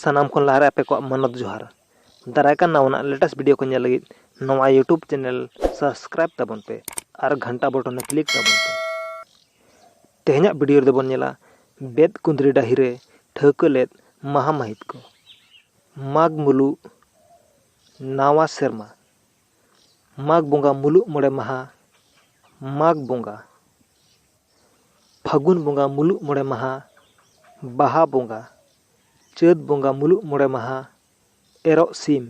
सानाम खन लहारे आपे को मनत जोहार दारायकान नावना लेटेस्ट वीडियो को नेल लगित नवा यूट्यूब चैनल सब्सक्राइब ताबन पे और घंटा बटन क्लिक ताबन पे तेहना वीडियो रे बन नेला बेद कुंद्री डाही रे ठौका लेद महा महित को माघ मुलु नावा सेरमा माघ बोंगा मुलु मोड़े महा माघ बोंगा फागुन बोंगा मुलु मोड़े महा बाहा बोंगा चैत बोंगा मुलु मोड़े महा एरो सीम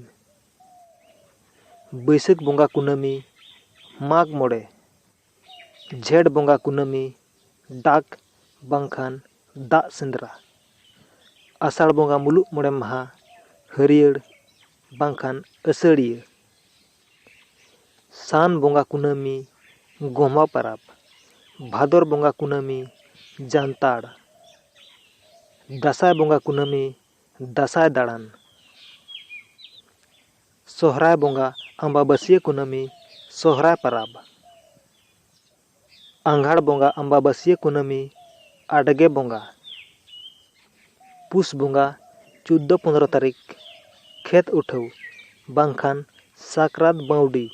बैसाख बोंगा कुनामी माघ मोड़े झेड़ बोंगा कुनामी डाक बांखान दा सेंद्रा आषाढ़ बोंगा मुलु मोड़े महा हरियर बांखान असड़िया सान बोंगा कुनामी गोमा पराब भादर बोंगा कुनामी जानताड़ दासाय बोंगा कुनामी दासाय दाड़ान सोहराय बोंगा अम्बाबसिया कुनामी सोहराय पराब आंघाड़ बोंगा अम्बाबसिया कुनामी आडगे बोंगा पुस बोंगा 14-15 तारीख खेत उठाव बांखान साकरात बाउडी